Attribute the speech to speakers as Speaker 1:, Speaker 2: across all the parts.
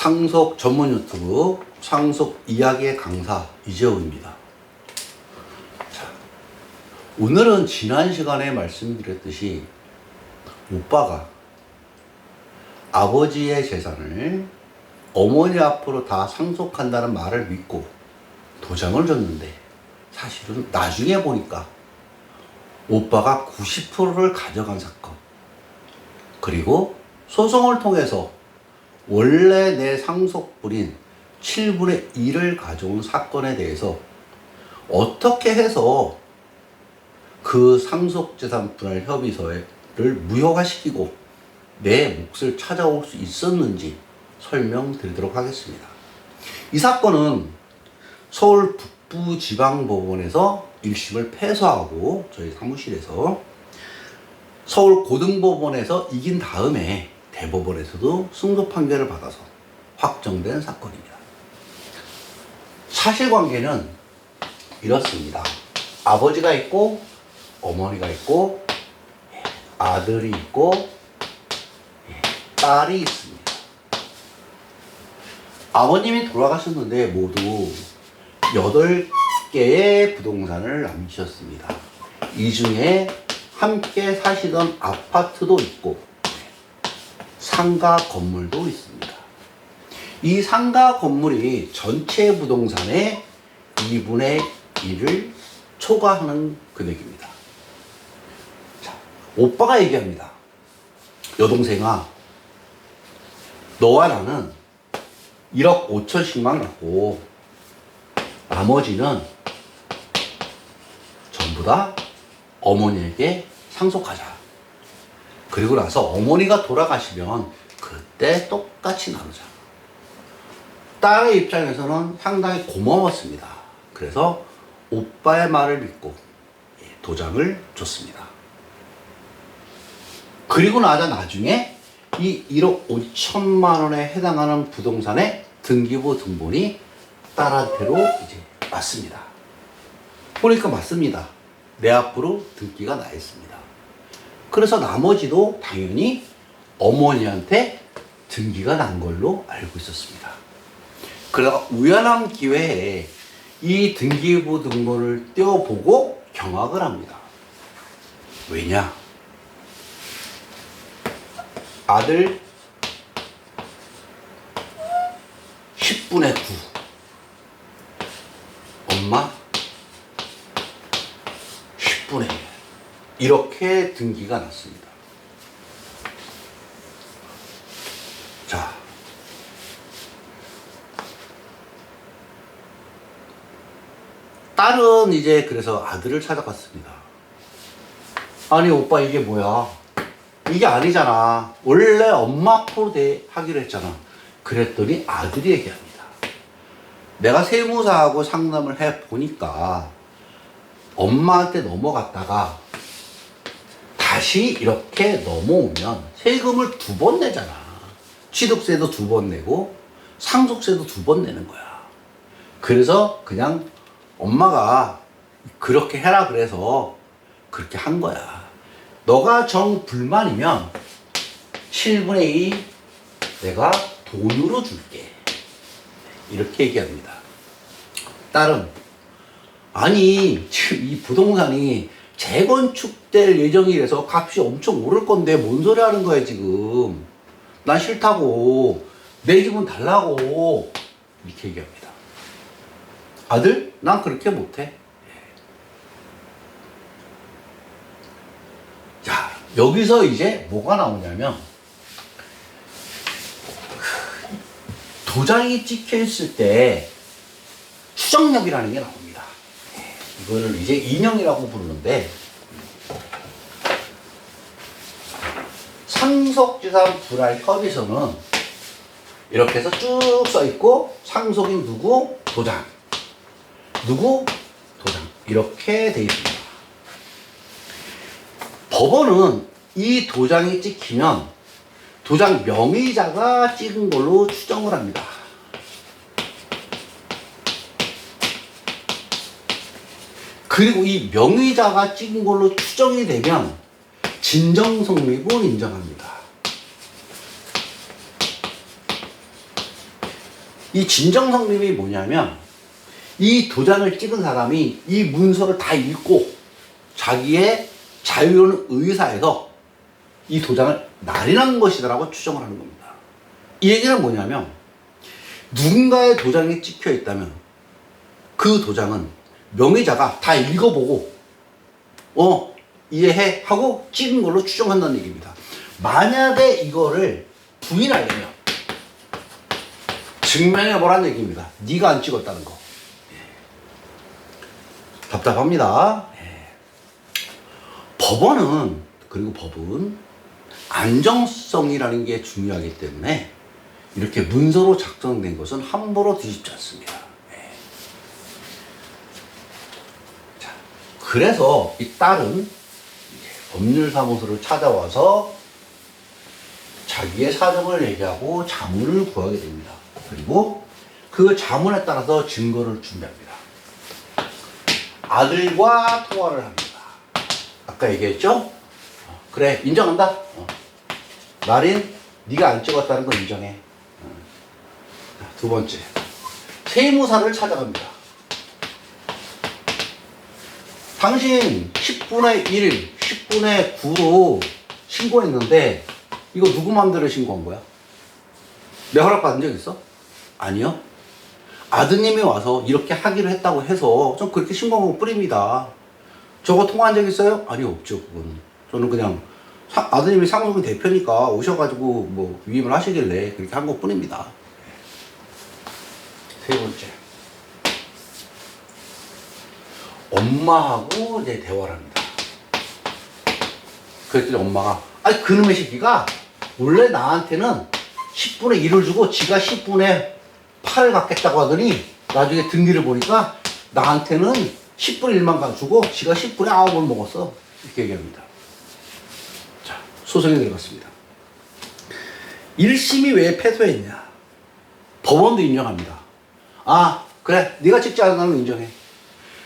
Speaker 1: 상속 전문 유튜브 상속 이야기의 강사 이재호입니다. 자, 오늘은 지난 시간에 말씀드렸듯이 오빠가 아버지의 재산을 어머니 앞으로 다 상속한다는 말을 믿고 도장을 줬는데 사실은 나중에 보니까 오빠가 90%를 가져간 사건, 그리고 소송을 통해서 원래 내 상속분인 7분의 1을 가져온 사건에 대해서 어떻게 해서 그 상속재산 분할 협의서를 무효화시키고 내 몫을 찾아올 수 있었는지 설명드리도록 하겠습니다. 이 사건은 서울 북부지방법원에서 1심을 패소하고 저희 사무실에서 서울 고등법원에서 이긴 다음에 대법원에서도 승소 판결을 받아서 확정된 사건입니다. 사실관계는 이렇습니다. 아버지가 있고 어머니가 있고 아들이 있고 딸이 있습니다. 아버님이 돌아가셨는데 모두 8개의 부동산을 남기셨습니다. 이 중에 함께 사시던 아파트도 있고 상가 건물도 있습니다. 이 상가 건물이 전체 부동산의 2분의 1을 초과하는 금액입니다. 자, 오빠가 얘기합니다. 여동생아, 너와 나는 1억 5천씩만 갖고 나머지는 전부 다 어머니에게 상속하자. 그리고 나서 어머니가 돌아가시면 그때 똑같이 나누자. 딸의 입장에서는 상당히 고마웠습니다. 그래서 오빠의 말을 믿고 도장을 줬습니다. 그리고 나중에 이 1억 5천만 원에 해당하는 부동산의 등기부 등본이 딸한테로 이제 맞습니다. 보니까 맞습니다. 내 앞으로 등기가 나 있습니다. 그래서 나머지도 당연히 어머니한테 등기가 난 걸로 알고 있었습니다. 그러다가 우연한 기회에 이 등기부 등본을 떼어보고 경악을 합니다. 왜냐? 아들 10분의 9, 엄마 10분의 1, 이렇게 등기가 났습니다. 자, 딸은 이제 그래서 아들을 찾아갔습니다. 아니 오빠 이게 뭐야? 이게 아니잖아. 원래 엄마 앞으로 하기로 했잖아. 그랬더니 아들이 얘기합니다. 내가 세무사하고 상담을 해보니까 엄마한테 넘어갔다가 다시 이렇게 넘어오면 세금을 2번 내잖아. 취득세도 2번 내고 상속세도 2번 내는 거야. 그래서 그냥 엄마가 그렇게 해라 그래서 그렇게 한 거야. 너가 정 불만이면 7분의 2 내가 돈으로 줄게. 이렇게 얘기합니다. 딸은 아니 지금 이 부동산이 재건축될 예정이라서 값이 엄청 오를 건데 뭔 소리 하는 거야 지금. 난 싫다고. 내 집은 달라고. 이렇게 얘기합니다. 아들? 난 그렇게 못해. 자, 여기서 이제 뭐가 나오냐면 도장이 찍혀 있을 때 추정력이라는 게 나옵니다. 이거를 이제 인형이라고 부르는데 상속재산 분할 협의서는 이렇게 해서 쭉 써 있고 상속인 누구 도장, 누구 도장 이렇게 돼 있습니다. 법원은 이 도장이 찍히면 도장 명의자가 찍은 걸로 추정을 합니다. 그리고 이 명의자가 찍은 걸로 추정이 되면 진정성립을 인정합니다. 이 진정성립이 뭐냐면 이 도장을 찍은 사람이 이 문서를 다 읽고 자기의 자유로운 의사에서 이 도장을 날인한 것이다라고 추정을 하는 겁니다. 이 얘기는 뭐냐면 누군가의 도장이 찍혀 있다면 그 도장은 명의자가 다 읽어보고 이해해 하고 찍은 걸로 추정한다는 얘기입니다. 만약에 이거를 부인하려면 증명해보라는 얘기입니다. 네가 안 찍었다는 거. 답답합니다. 법은 안정성이라는 게 중요하기 때문에 이렇게 문서로 작성된 것은 함부로 뒤집지 않습니다. 자, 그래서 이 딸은 법률사무소를 찾아와서 자기의 사정을 얘기하고 자문을 구하게 됩니다. 그리고 그 자문에 따라서 증거를 준비합니다. 아들과 통화를 합니다. 아까 얘기했죠? 그래, 인정한다. 나린, 네가 안 찍었다는 거 인정해. 두 번째, 세무사를 찾아갑니다. 당신 10분의 1, 10분의 9로 신고했는데 이거 누구 맘대로 신고한 거야? 내 허락 받은 적 있어? 아니요. 아드님이 와서 이렇게 하기로 했다고 해서 좀 그렇게 신고한 것 뿐입니다. 저거 통화한 적 있어요? 아니, 없죠. 그건 저는 그냥 아드님이 상속인 대표니까 오셔가지고 뭐 위임을 하시길래 그렇게 한 것 뿐입니다. 세 번째, 엄마하고 이제 대화를 합니다. 그랬더니 엄마가 아니 그놈의 새끼가 원래 나한테는 10분의 1을 주고 지가 10분의 8을 갖겠다고 하더니 나중에 등기를 보니까 나한테는 10분의 1만 주고 지가 10분의 9을 먹었어. 이렇게 얘기합니다. 자, 소송이 들어갔습니다. 1심이 왜 패소했냐? 법원도 인정합니다. 아, 그래, 네가 찍지 않은 건 인정해.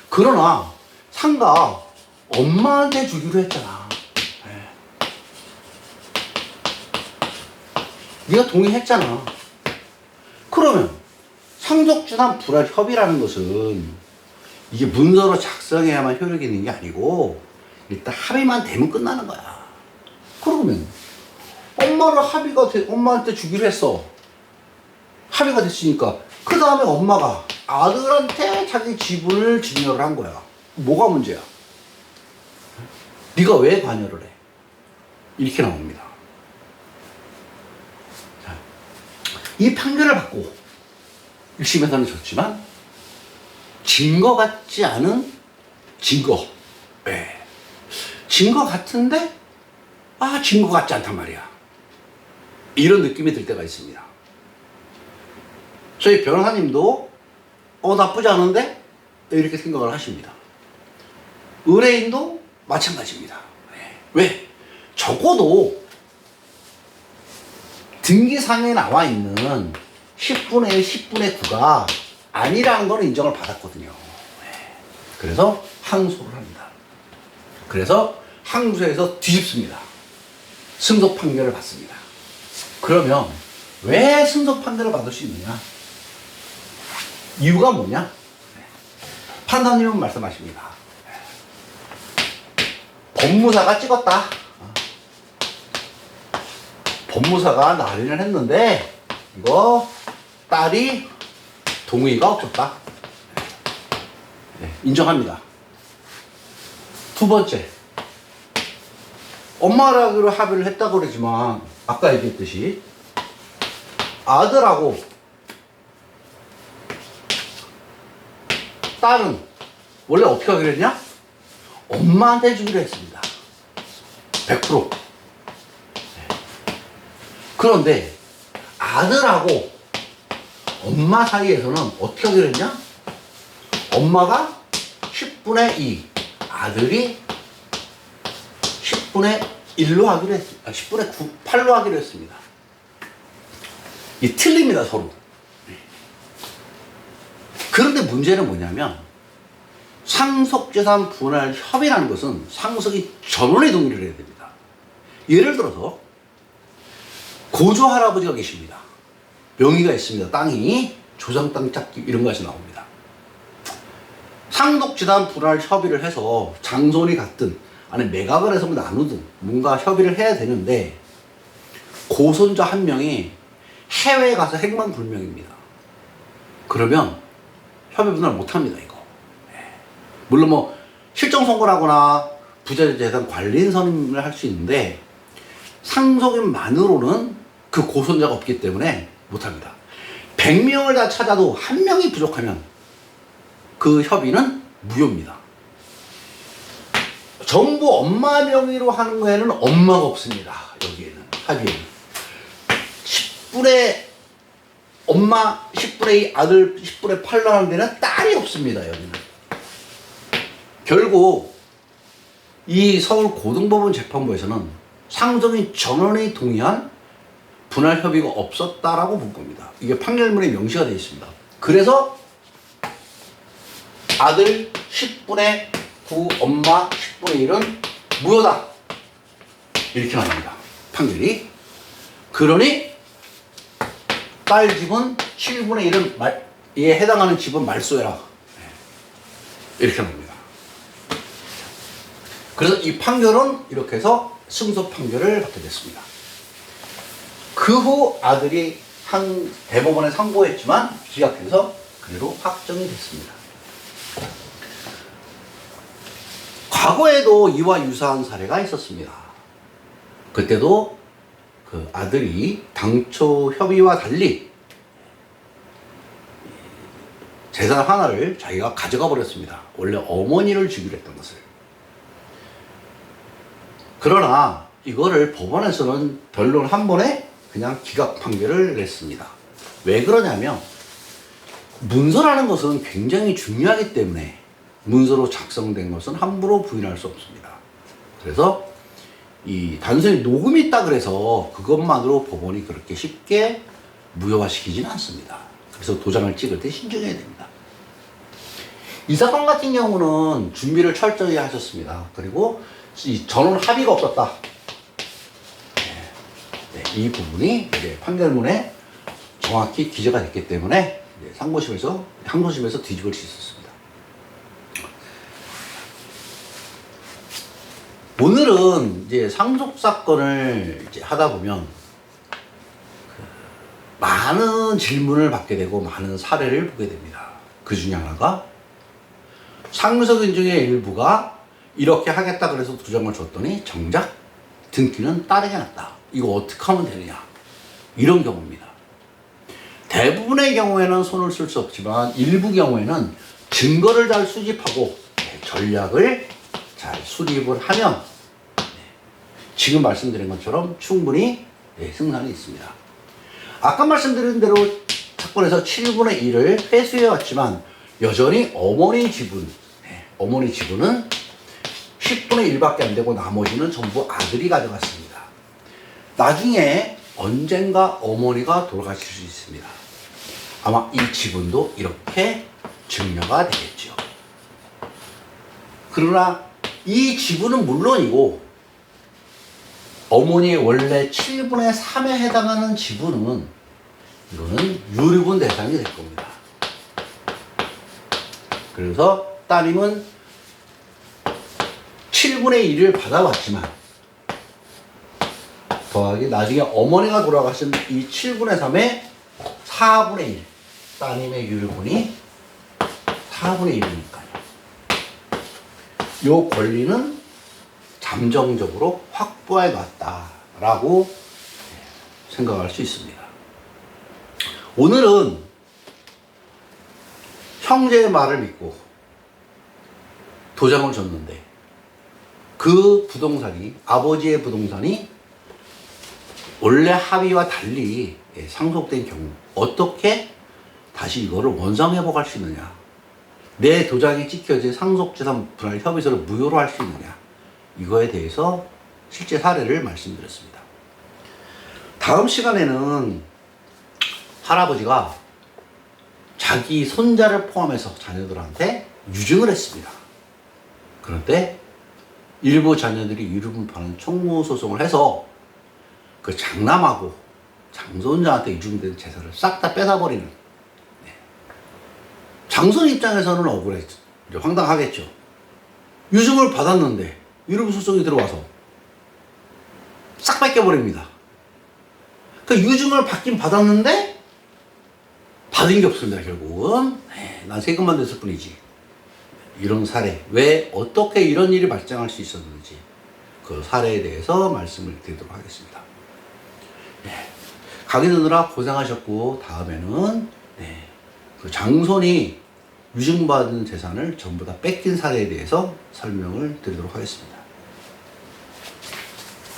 Speaker 1: 그러나 상가 엄마한테 주기로 했잖아. 네가 동의했잖아. 그러면 상속재산 분할 협의라는 것은 이게 문서로 작성해야만 효력이 있는 게 아니고 일단 합의만 되면 끝나는 거야. 그러면 엄마한테 주기로 했어. 합의가 됐으니까 그 다음에 엄마가 아들한테 자기 지분을 증여를 한 거야. 뭐가 문제야? 네가 왜 관여를 해? 이렇게 나옵니다. 자, 이 판결을 받고 1심에서는 졌지만 증거 같지 않은 증거. 네. 증거 같은데 증거 같지 않단 말이야. 이런 느낌이 들 때가 있습니다. 저희 변호사님도 나쁘지 않은데? 이렇게 생각을 하십니다. 의뢰인도 마찬가지입니다. 왜? 적어도 등기상에 나와 있는 10분의 1, 10분의 9가 아니라는 걸 인정을 받았거든요. 그래서 항소를 합니다. 그래서 항소에서 뒤집습니다. 승소 판결을 받습니다. 그러면 왜 승소 판결을 받을 수 있느냐? 이유가 뭐냐? 판사님은 말씀하십니다. 법무사가 찍었다. 법무사가 날인을 했는데 이거 딸이 동의가 없었다. 인정합니다. 두 번째, 엄마라기로 합의를 했다고 그러지만 아까 얘기했듯이 아들하고 딸은 원래 어떻게 하기로 했냐? 엄마한테 주기로 했습니다. 100%. 그런데 아들하고 엄마 사이에서는 어떻게 하기로 했냐? 엄마가 10분의 2, 아들이 10분의 1로 하기로 했습니다. 10분의 9, 8로 하기로 했습니다. 이 틀립니다, 서로. 그런데 문제는 뭐냐면 상속재산 분할 협의라는 것은 상속이 전원의 동의를 해야 됩니다. 예를 들어서 고조 할아버지가 계십니다. 명의가 있습니다. 땅이. 조상 땅 찾기 이런 것이 나옵니다. 상속재산 분할 협의를 해서 장손이 같든 아니 매각을 해서 나누든 뭔가 협의를 해야 되는데 고손자 한 명이 해외에 가서 행방불명입니다. 그러면 협의 분할 못합니다. 이거. 물론 뭐 실정 선고를 하거나 부자재산 관리인 선임을 할 수 있는데 상속인만으로는 그 고손자가 없기 때문에 못합니다. 100명을 다 찾아도 한 명이 부족하면 그 협의는 무효입니다. 전부 엄마 명의로 하는 거에는 엄마가 없습니다. 여기에는 합의에는 10분의 엄마 10분의 2 아들 10분의 8 나오는 데는 딸이 없습니다. 여기는 결국 이 서울고등법원 재판부에서는 상속인 전원이 동의한 분할 협의가 없었다라고 본 겁니다. 이게 판결문에 명시가 되어 있습니다. 그래서 아들 10분의 9, 엄마 10분의 1은 무효다. 이렇게 나옵니다. 판결이. 그러니 딸 집은 7분의 1은 이에 해당하는 집은 말소해라. 이렇게 나옵니다. 그래서 이 판결은 이렇게 해서 승소 판결을 받게 됐습니다. 그 후 아들이 대법원에 상고했지만 기각해서 그대로 확정이 됐습니다. 과거에도 이와 유사한 사례가 있었습니다. 그때도 그 아들이 당초 협의와 달리 재산 하나를 자기가 가져가 버렸습니다. 원래 어머니를 주기로 했던 것을. 그러나 이거를 법원에서는 변론 한 번에 그냥 기각 판결을 냈습니다. 왜 그러냐면 문서라는 것은 굉장히 중요하기 때문에 문서로 작성된 것은 함부로 부인할 수 없습니다. 그래서 이 단순히 녹음이 있다 그래서 그것만으로 법원이 그렇게 쉽게 무효화시키지는 않습니다. 그래서 도장을 찍을 때 신중해야 됩니다. 이 사건 같은 경우는 준비를 철저히 하셨습니다. 그리고 이 전원 합의가 없었다. 이 부분이 이제 판결문에 정확히 기재가 됐기 때문에 항소심에서 뒤집을 수 있었습니다. 오늘은 이제 상속 사건을 이제 하다 보면 많은 질문을 받게 되고 많은 사례를 보게 됩니다. 그 중에 하나가 상속인 중에 일부가 이렇게 하겠다 그래서 도장을 줬더니 정작 등기는 딸에게 났다. 이거 어떻게 하면 되느냐. 이런 경우입니다. 대부분의 경우에는 손을 쓸 수 없지만 일부 경우에는 증거를 잘 수집하고 전략을 잘 수립을 하면 지금 말씀드린 것처럼 충분히 승산이 있습니다. 아까 말씀드린 대로 사건에서 7분의 1을 회수해왔지만 여전히 어머니 지분은 10분의 1밖에 안 되고 나머지는 전부 아들이 가져갔습니다. 나중에 언젠가 어머니가 돌아가실 수 있습니다. 아마 이 지분도 이렇게 증여가 되겠죠. 그러나 이 지분은 물론이고 어머니의 원래 7분의 3에 해당하는 지분은 이거는 유류분 대상이 될 겁니다. 그래서 따님은 7분의 1을 받아왔지만 더하기 나중에 어머니가 돌아가신 이 7분의 3에 4분의 1 따님의 유류분이 4분의 1이니까요. 이 권리는 잠정적으로 확보해 놨다라고 생각할 수 있습니다. 오늘은 형제의 말을 믿고 도장을 줬는데 그 부동산이 아버지의 부동산이 원래 합의와 달리 상속된 경우 어떻게 다시 이거를 원상회복할 수 있느냐, 내 도장이 찍혀진 상속재산 분할 협의서를 무효로 할 수 있느냐, 이거에 대해서 실제 사례를 말씀드렸습니다. 다음 시간에는 할아버지가 자기 손자를 포함해서 자녀들한테 유증을 했습니다. 그런데 일부 자녀들이 유류분파는 총무소송을 해서 그 장남하고 장손자한테 유증된 재산을 싹 다 뺏어버리는 장손 입장에서는 억울했죠. 황당하겠죠. 유증을 받았는데 위로부 소송이 들어와서 싹 뺏겨버립니다. 그러니까 유증을 받긴 받았는데 받은 게 없습니다. 결국은 난 세금만 냈을 뿐이지. 이런 사례, 왜 어떻게 이런 일이 발생할 수 있었는지 그 사례에 대해서 말씀을 드리도록 하겠습니다. 강의 듣느라 고생하셨고, 다음에는 그 장손이 유증받은 재산을 전부 다 뺏긴 사례에 대해서 설명을 드리도록 하겠습니다.